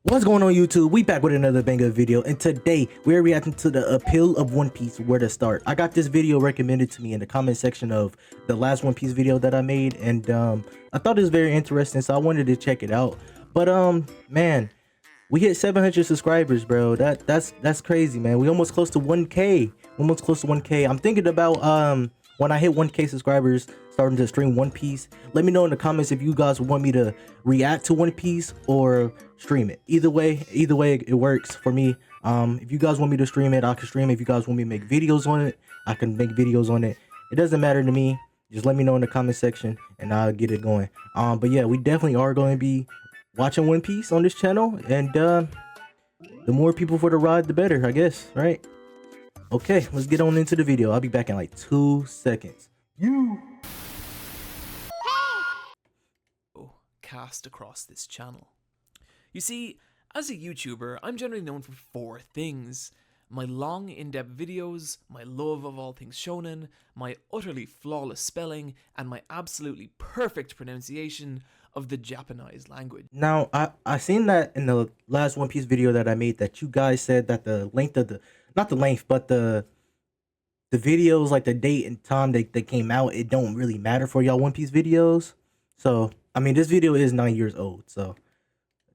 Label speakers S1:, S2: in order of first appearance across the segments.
S1: What's going on YouTube? We back with another banger video, and today we're reacting to the appeal of One Piece, where to start. I got this video recommended to me in the comment section of the last One Piece video that I made, and I thought it was very interesting, so I wanted to check it out. But man, we hit 700 subscribers, bro. That's crazy, man. We almost close to 1K. Almost close to 1K. I'm thinking about when I hit 1K subscribers, starting to stream One Piece. Let me know in the comments if you guys want me to react to One Piece or stream it. Either way it works for me. If you guys want me to stream it, I can stream it. If you guys want me to make videos on it, I can make videos on it. It doesn't matter to me. Just let me know in the comment section and I'll get it going. But yeah, we definitely are going to be watching One Piece on this channel, and the more people for the ride, the better, I guess, right? Okay, let's get on into the video. I'll be back in like 2 seconds.
S2: Cast across this channel. You see, as a YouTuber, I'm generally known for 4 things: my long, in-depth videos, my love of all things shonen, my utterly flawless spelling, and my absolutely perfect pronunciation of the Japanese language.
S1: Now, I seen that in the last One Piece video that I made, that you guys said that the length of the, not the length, but the videos, like the date and time they came out, it don't really matter for y'all One Piece videos. So I mean, this video is 9 years old, so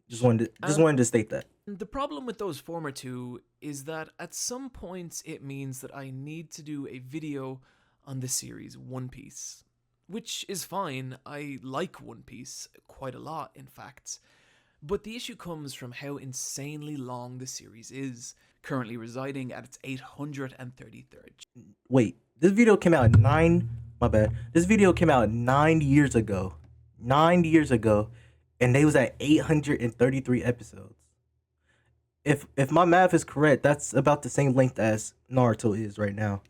S1: just wanted to state that.
S2: The problem with those former two is that at some points it means that I need to do a video on the series One Piece, which is fine. I like One Piece quite a lot, in fact. But the issue comes from how insanely long the series is, currently residing at its 833rd.
S1: Wait, this video came out my bad. This video came out 9 years ago. 9 years ago, and they was at 833 episodes. If my math is correct, that's about the same length as Naruto is right now.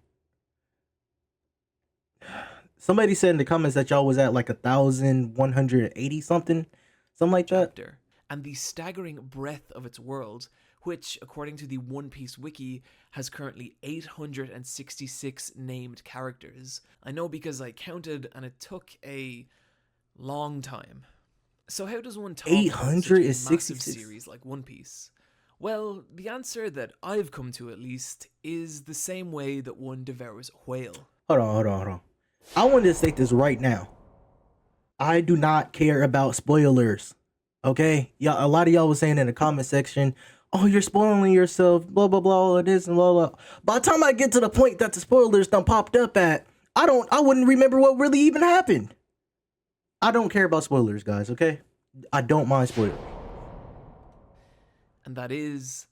S1: Somebody said in the comments that y'all was at like 1,180 something like that.
S2: And the staggering breadth of its world, which, according to the One Piece wiki, has currently 866 named characters. I know because I counted, and it took a long time. So how does one talk about such a massive series like One Piece? Well, the answer that I've come to, at least, is the same way that one devours a whale.
S1: Hold on. I want to state this right now. I do not care about spoilers. Okay? Y'all, a lot of y'all was saying in the comment section, oh, you're spoiling yourself, blah blah blah, all of this and blah blah. By the time I get to the point that the spoilers done popped up at, I wouldn't remember what really even happened. I don't care about spoilers, guys, okay? I don't mind spoilers.
S2: And that is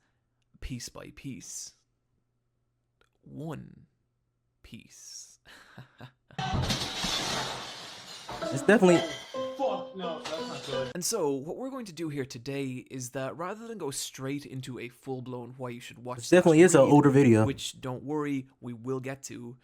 S2: piece by piece. One Piece.
S1: It's definitely...
S3: Fuck no, that's not good.
S2: And so, what we're going to do here today is that rather than go straight into a full-blown why you should watch...
S1: It definitely is an older video.
S2: Which, don't worry, we will get to,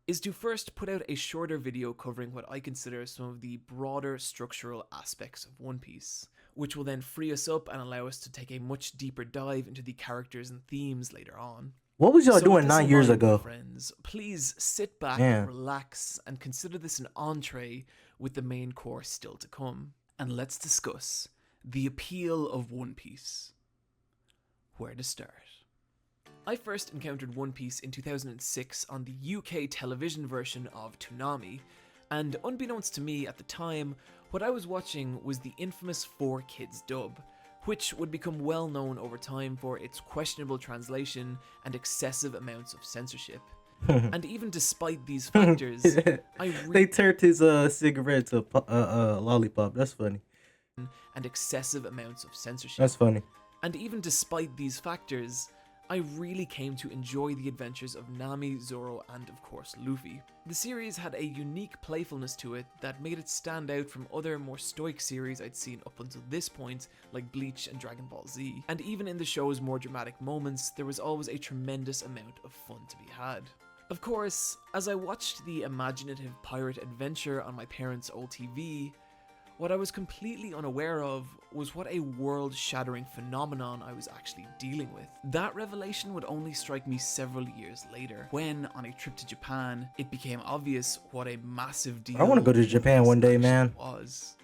S2: is to first put out a shorter video covering what I consider some of the broader structural aspects of One Piece, which will then free us up and allow us to take a much deeper dive into the characters and themes later on.
S1: What was y'all doing 9 years ago?
S2: Friends, please sit back and relax and consider this an entree with the main course still to come. And let's discuss the appeal of One Piece. Where to start? I first encountered One Piece in 2006 on the UK television version of Toonami, and unbeknownst to me at the time, what I was watching was the infamous 4Kids dub, which would become well known over time for its questionable translation and excessive amounts of censorship. And even despite these factors,
S1: they turned his cigarette to a lollipop. That's funny.
S2: And excessive amounts of censorship.
S1: That's funny.
S2: And even despite these factors, I really came to enjoy the adventures of Nami, Zoro, and of course Luffy. The series had a unique playfulness to it that made it stand out from other more stoic series I'd seen up until this point, like Bleach and Dragon Ball Z. And even in the show's more dramatic moments, there was always a tremendous amount of fun to be had. Of course, as I watched the imaginative pirate adventure on my parents' old TV, what I was completely unaware of was what a world-shattering phenomenon I was actually dealing with. That revelation would only strike me several years later, when, on a trip to Japan, it became obvious what a massive deal
S1: I want to go to Japan one day, man.
S2: was.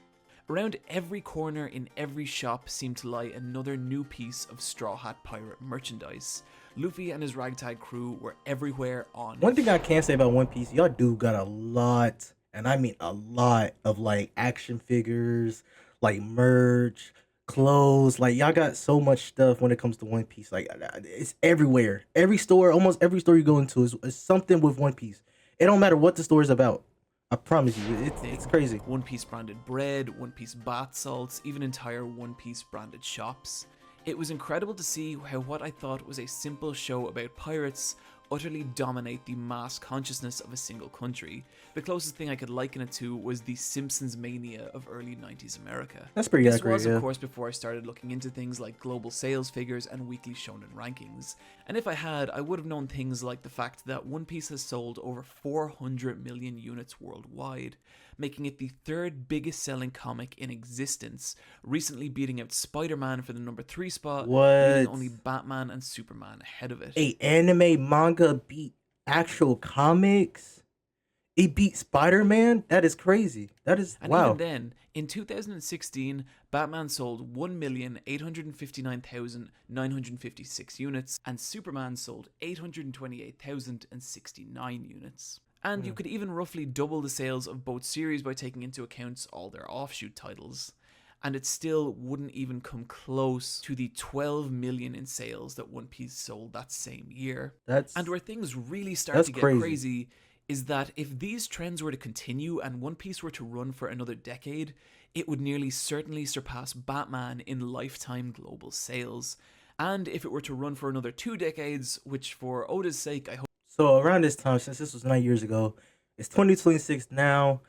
S2: Around every corner in every shop seemed to lie another new piece of Straw Hat Pirate merchandise. Luffy and his ragtag crew were everywhere on.
S1: One thing I can say about One Piece, y'all do got a lot, and I mean a lot of like action figures, like merch, clothes. Like y'all got so much stuff when it comes to One Piece. Like it's everywhere. Every store, almost every store you go into is something with One Piece. It don't matter what the store is about. I promise you, it's crazy.
S2: One Piece branded bread, One Piece bath salts, even entire One Piece branded shops. It was incredible to see how what I thought was a simple show about pirates utterly dominate the mass consciousness of a single country. The closest thing I could liken it to was the Simpsons mania of early 90s America.
S1: That's pretty
S2: This
S1: accurate,
S2: was,
S1: yeah.
S2: of course, before I started looking into things like global sales figures and weekly shonen rankings. And if I had, I would have known things like the fact that One Piece has sold over 400 million units worldwide, making it the third biggest selling comic in existence, recently beating out Spider-Man for the number 3 spot, leaving only Batman and Superman ahead of it.
S1: A anime manga beat actual comics? It beat Spider-Man? That is crazy. That is,
S2: And
S1: wow.
S2: even then, in 2016, Batman sold 1,859,956 units, and Superman sold 828,069 units. And you could even roughly double the sales of both series by taking into account all their offshoot titles. And it still wouldn't even come close to the 12 million in sales that One Piece sold that same year. And where things really start to get crazy is that if these trends were to continue and One Piece were to run for another decade, it would nearly certainly surpass Batman in lifetime global sales. And if it were to run for another 2 decades, which for Oda's sake I hope.
S1: So around this time, since this was 9 years ago, it's 2026 now.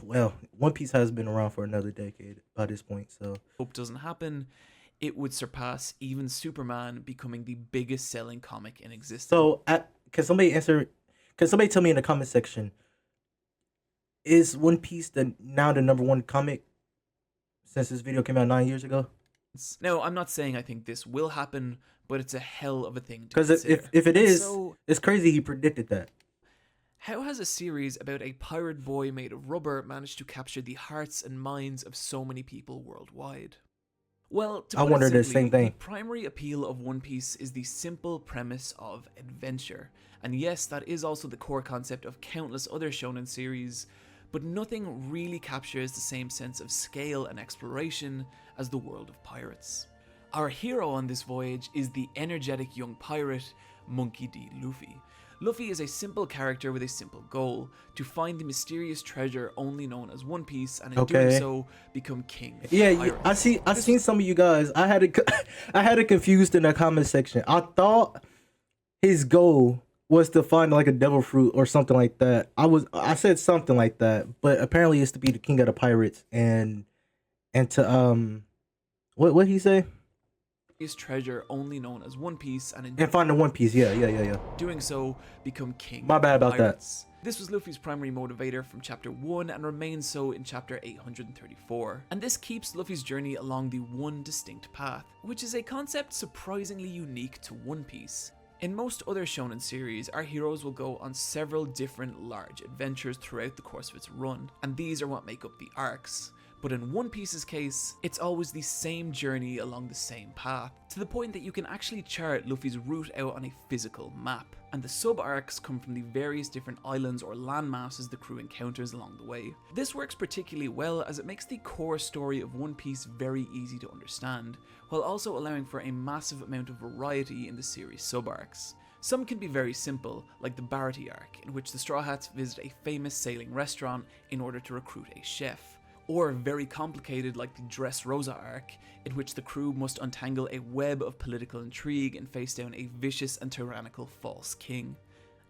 S1: Well, One Piece has been around for another decade by this point, so
S2: hope doesn't happen, it would surpass even Superman becoming the biggest selling comic in existence.
S1: So, can somebody tell me in the comment section, is One Piece now the number 1 comic since this video came out 9 years ago?
S2: No, I'm not saying I think this will happen, but it's a hell of a thing to
S1: Because
S2: consider.
S1: if it is,
S2: So,
S1: it's crazy he predicted that.
S2: how has a series about a pirate boy made of rubber managed to capture the hearts and minds of so many people worldwide? Well, to
S1: I
S2: put it
S1: wondered the
S2: simply,
S1: same thing.
S2: the primary appeal of One Piece is the simple premise of adventure. And yes, that is also the core concept of countless other shonen series, but nothing really captures the same sense of scale and exploration as the world of pirates. Our hero on this voyage is the energetic young pirate, Monkey D. Luffy. Luffy is a simple character with a simple goal: to find the mysterious treasure only known as One Piece, and in doing so, become king of pirates.
S1: I seen some of you guys. I had it confused in the comment section. I thought his goal was to find like a devil fruit or something like that. I said something like that, but apparently it's to be the king of the pirates and to what he say?
S2: His treasure only known as One Piece, and
S1: find the One Piece. Yeah.
S2: doing so, become king.
S1: My bad about
S2: pirates. This was Luffy's primary motivator from chapter 1 and remains so in chapter 834. And this keeps Luffy's journey along the one distinct path, which is a concept surprisingly unique to One Piece. In most other shonen series, our heroes will go on several different large adventures throughout the course of its run, and these are what make up the arcs. But in One Piece's case, it's always the same journey along the same path, to the point that you can actually chart Luffy's route out on a physical map. And the sub-arcs come from the various different islands or landmasses the crew encounters along the way. This works particularly well as it makes the core story of One Piece very easy to understand, while also allowing for a massive amount of variety in the series sub-arcs. Some can be very simple, like the Barty arc, in which the Straw Hats visit a famous sailing restaurant in order to recruit a chef. Or very complicated like the Dressrosa arc, in which the crew must untangle a web of political intrigue and face down a vicious and tyrannical false king.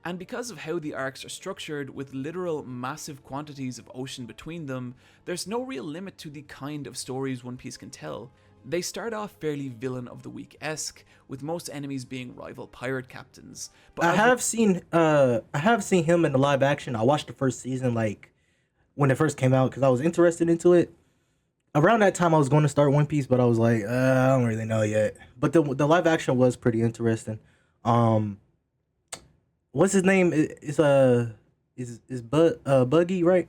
S2: And because of how the arcs are structured, with literal massive quantities of ocean between them, there's no real limit to the kind of stories One Piece can tell. They start off fairly villain of the week-esque, with most enemies being rival pirate captains. But
S1: I have seen him in the live action. I watched the first season like when it first came out because I was interested into it. Around that time I was going to start One Piece, but I was like, I don't really know yet. But the live action was pretty interesting. What's his name? Is Buggy, right?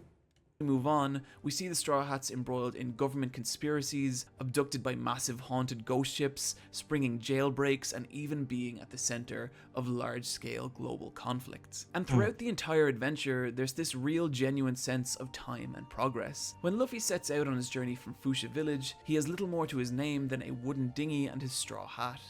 S2: Move on, we see the Straw Hats embroiled in government conspiracies, abducted by massive haunted ghost ships, springing jailbreaks, and even being at the center of large-scale global conflicts. And throughout the entire adventure, there's this real genuine sense of time and progress. When Luffy sets out on his journey from Fuchsia Village, he has little more to his name than a wooden dinghy and his straw hat.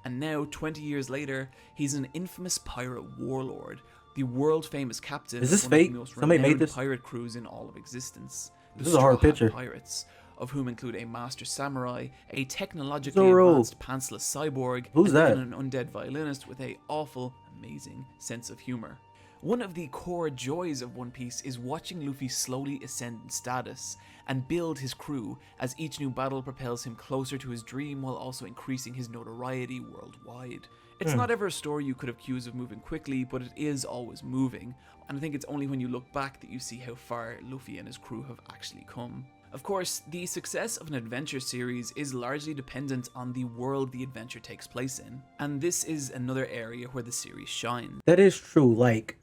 S2: And now, 20 years later, he's an infamous pirate warlord, the world-famous captain
S1: Is this
S2: of one
S1: fake?
S2: of the most
S1: Somebody made
S2: renowned
S1: this?
S2: pirate crews in all of existence.
S1: This is a hard
S2: Straw Hat
S1: picture.
S2: Pirates, of whom include a master samurai, a technologically
S1: Zoro.
S2: advanced pantsless cyborg,
S1: Who's
S2: and
S1: that?
S2: even an undead violinist with a awful, amazing sense of humor. One of the core joys of One Piece is watching Luffy slowly ascend in status and build his crew as each new battle propels him closer to his dream while also increasing his notoriety worldwide. It's not ever a story you could accuse of moving quickly, but it is always moving, and I think it's only when you look back that you see how far Luffy and his crew have actually come. Of course, the success of an adventure series is largely dependent on the world the adventure takes place in, and this is another area where the series shines.
S1: That is true. Like,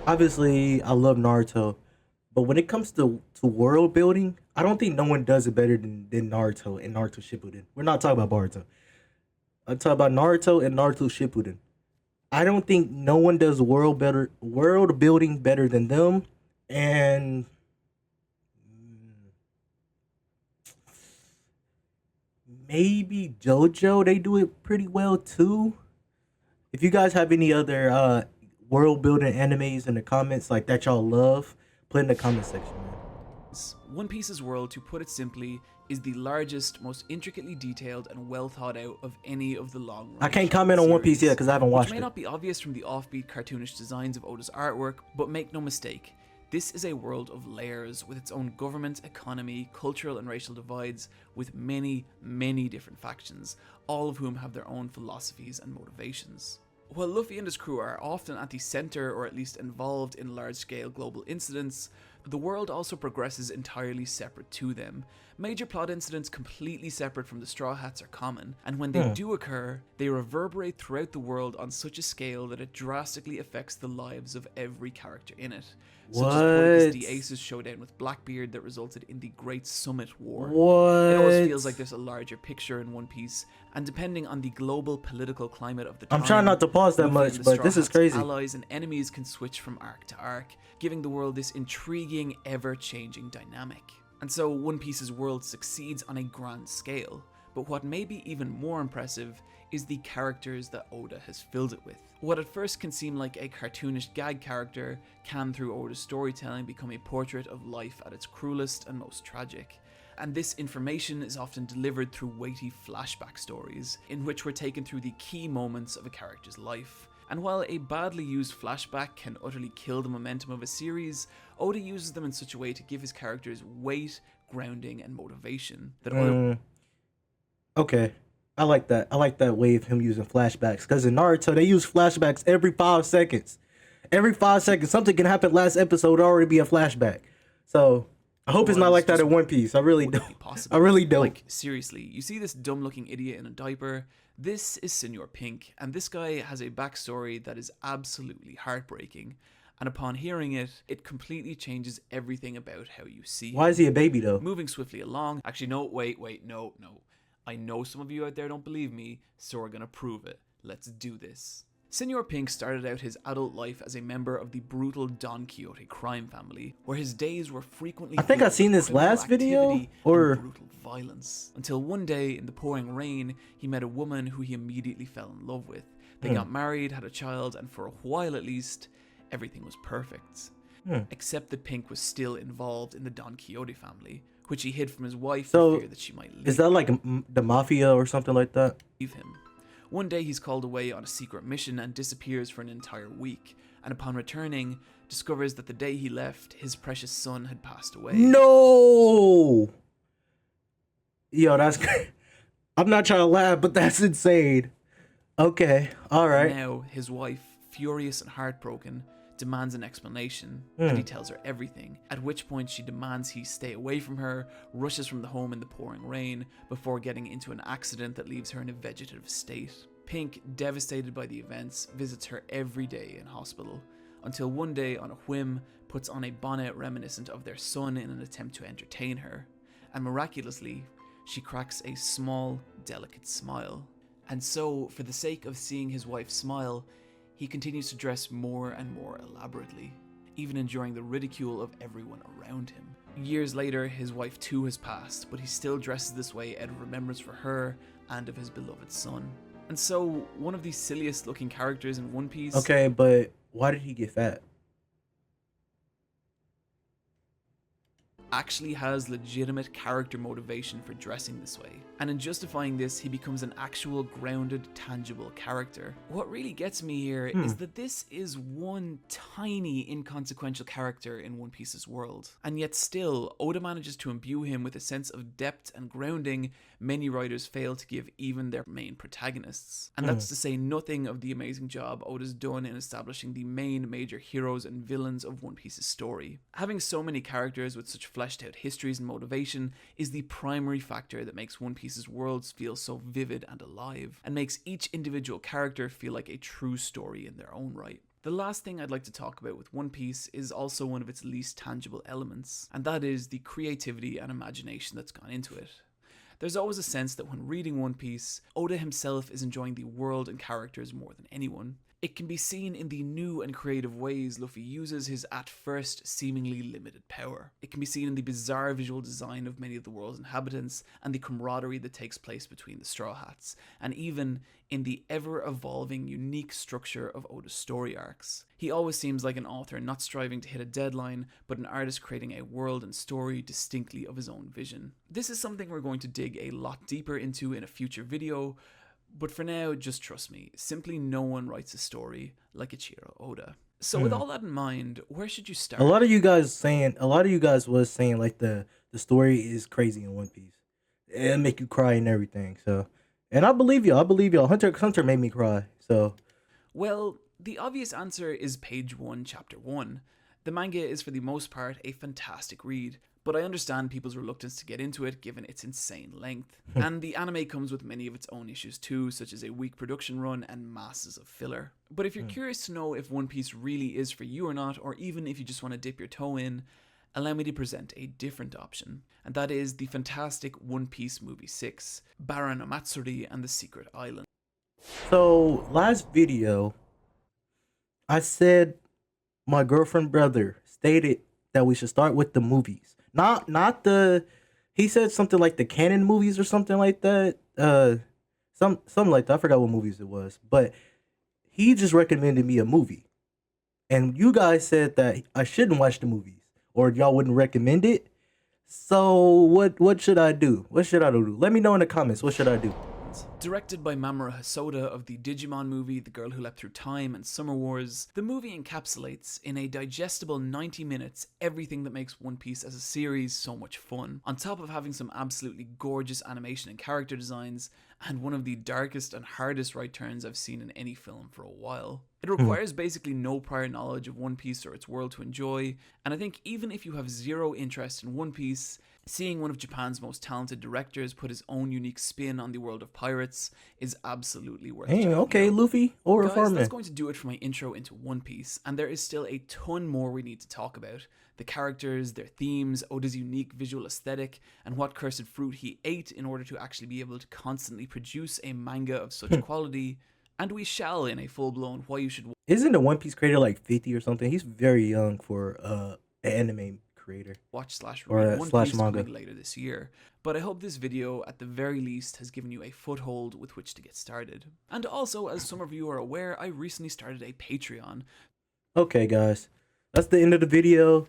S1: obviously, I love Naruto, but when it comes to world building, I don't think no one does it better than Naruto and Naruto Shippuden. We're not talking about Boruto. I'm talking about Naruto and Naruto Shippuden. I don't think no one does world building better than them, and maybe JoJo, they do it pretty well too. If you guys have any other world building animes in the comments like that y'all love, put in the comment section, man.
S2: One Piece's world, to put it simply, is the largest, most intricately detailed, and well thought out of any of the long
S1: I can't comment on One Piece yet because I haven't watched
S2: Which may
S1: it.
S2: not be obvious from the offbeat cartoonish designs of Oda's artwork, but make no mistake, this is a world of layers with its own government, economy, cultural and racial divides, with many, many different factions, all of whom have their own philosophies and motivations. While Luffy and his crew are often at the center or at least involved in large-scale global incidents, the world also progresses entirely separate to them. Major plot incidents completely separate from the Straw Hats are common, and when they do occur, they reverberate throughout the world on such a scale that it drastically affects the lives of every character in it. Such as Porticus the Ace's showdown with Blackbeard that resulted in the Great Summit War.
S1: What?
S2: It always feels like there's a larger picture in One Piece, and depending on the global political climate of the time,
S1: I'm trying not to pause that
S2: Luffy
S1: much,
S2: and the
S1: but
S2: Straw
S1: this is
S2: Hats'
S1: crazy.
S2: Allies and enemies can switch from arc to arc, giving the world this intriguing, ever-changing dynamic. And so One Piece's world succeeds on a grand scale, but what may be even more impressive is the characters that Oda has filled it with. What at first can seem like a cartoonish gag character can, through Oda's storytelling, become a portrait of life at its cruelest and most tragic. And this information is often delivered through weighty flashback stories, in which we're taken through the key moments of a character's life. And while a badly used flashback can utterly kill the momentum of a series, Oda uses them in such a way to give his characters weight, grounding, and motivation that other...
S1: Okay. I like that. I like that way of him using flashbacks. Because in Naruto, they use flashbacks every 5 seconds. Every 5 seconds, something can happen last episode, already be a flashback. So, I hope it's not like that in One Piece. I really don't. I really don't.
S2: Like, seriously, you see this dumb-looking idiot in a diaper? This is Senor Pink, and this guy has a backstory that is absolutely heartbreaking. And upon hearing it, it completely changes everything about how you see him.
S1: Why is he a baby, though?
S2: Moving swiftly along. Actually, no, wait, no. I know some of you out there don't believe me, so we're gonna prove it. Let's do this. Senor Pink started out his adult life as a member of the brutal Don Quixote crime family, where his days were frequently
S1: I think I've seen this last video, or
S2: brutal violence. Until one day, in the pouring rain, he met a woman who he immediately fell in love with. They got married, had a child, and for a while at least, everything was perfect. Except that Pink was still involved in the Don Quixote family, which he hid from his wife for fear that she might leave.
S1: Is that like the mafia or something like that?
S2: Him. One day he's called away on a secret mission and disappears for an entire week, and upon returning, discovers that the day he left, his precious son had passed away.
S1: No! Yo, that's... I'm not trying to laugh, but that's insane. Okay, alright.
S2: Now, his wife, furious and heartbroken, demands an explanation, and he tells her everything, at which point she demands he stay away from her, rushes from the home in the pouring rain, before getting into an accident that leaves her in a vegetative state. Pink, devastated by the events, visits her every day in hospital. until one day, on a whim, puts on a bonnet reminiscent of their son in an attempt to entertain her, and miraculously, she cracks a small, delicate smile. And so, for the sake of seeing his wife smile, he continues to dress more and more elaborately, even enduring the ridicule of everyone around him. Years later, his wife too has passed, but he still dresses this way out of remembrance for her and of his beloved son. And so, one of the silliest looking characters in One Piece...
S1: Okay, but why did he get fat?
S2: actually has legitimate character motivation for dressing this way. And in justifying this, he becomes an actual grounded, tangible character. What really gets me here is that this is one tiny, inconsequential character in One Piece's world. And yet still, Oda manages to imbue him with a sense of depth and grounding many writers fail to give even their main protagonists. And that's to say nothing of the amazing job Oda's done in establishing the main major heroes and villains of One Piece's story. Having so many characters with such fleshed out histories and motivation is the primary factor that makes One Piece's worlds feel so vivid and alive, and makes each individual character feel like a true story in their own right. The last thing I'd like to talk about with One Piece is also one of its least tangible elements, and that is the creativity and imagination that's gone into it. There's always a sense that when reading One Piece, Oda himself is enjoying the world and characters more than anyone. It can be seen in the new and creative ways Luffy uses his at first seemingly limited power. It can be seen in the bizarre visual design of many of the world's inhabitants and the camaraderie that takes place between the Straw Hats, and even in the ever-evolving unique structure of Oda's story arcs. He always seems like an author not striving to hit a deadline, but an artist creating a world and story distinctly of his own vision. This is something we're going to dig a lot deeper into in a future video, but for now, just trust me, simply no one writes a story like Ichiro Oda. So with all that in mind, where should you start?
S1: A lot of you guys was saying like the story is crazy in One Piece. It'll make you cry and everything. So, and I believe y'all. Hunter made me cry. So,
S2: well, the obvious answer is page 1, chapter 1. The manga is for the most part a fantastic read, but I understand people's reluctance to get into it given its insane length. And the anime comes with many of its own issues too, such as a weak production run and masses of filler. But if you're curious to know if One Piece really is for you or not, or even if you just want to dip your toe in, allow me to present a different option. And that is the fantastic One Piece Movie 6, Bara no Matsuri and the Secret Island.
S1: So last video, I said my girlfriend brother stated that we should start with the movies. Not the, he said something like the canon movies or something like that. Something like that. I forgot what movies it was, but he just recommended me a movie. And you guys said that I shouldn't watch the movies or y'all wouldn't recommend it. So what should I do? What should I do? Let me know in the comments. What should I do?
S2: Directed by Mamoru Hosoda of the Digimon movie The Girl Who Leapt Through Time and Summer Wars, the movie encapsulates, in a digestible 90 minutes, everything that makes One Piece as a series so much fun, on top of having some absolutely gorgeous animation and character designs, and one of the darkest and hardest right turns I've seen in any film for a while. It requires basically no prior knowledge of One Piece or its world to enjoy, and I think even if you have zero interest in One Piece, seeing one of Japan's most talented directors put his own unique spin on the world of pirates is absolutely worth checking out.
S1: Okay, Luffy, or
S2: Guys,
S1: Farman.
S2: that's going to do it for my intro into One Piece, and there is still a ton more we need to talk about. The characters, their themes, Oda's unique visual aesthetic, and what cursed fruit he ate in order to actually be able to constantly produce a manga of such quality, and we shall in a full-blown why you should...
S1: Isn't the One Piece creator like 50 or something? He's very young for an anime creator.
S2: Watch/read One Piece
S1: manga
S2: coming later this year. But I hope this video, at the very least, has given you a foothold with which to get started. And also, as some of you are aware, I recently started a Patreon.
S1: Okay, guys, that's the end of the video.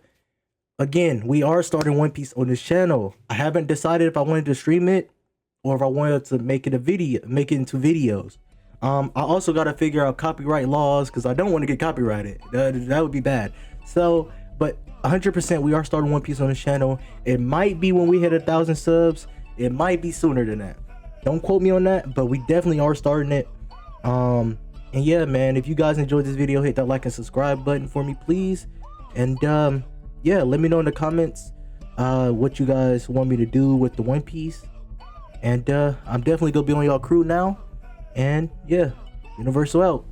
S1: Again, we are starting One Piece on this channel. I haven't decided if I wanted to stream it or if I wanted to make it into videos. I also got to figure out copyright laws because I don't want to get copyrighted. That would be bad. So, but 100% we are starting One Piece on this channel. It might be when we hit 1,000 subs. It might be sooner than that. Don't quote me on that, but we definitely are starting it. And yeah, man, if you guys enjoyed this video, hit that like and subscribe button for me, please. And yeah, let me know in the comments what you guys want me to do with the One Piece. And I'm definitely gonna be on y'all crew now. And yeah, Universal out.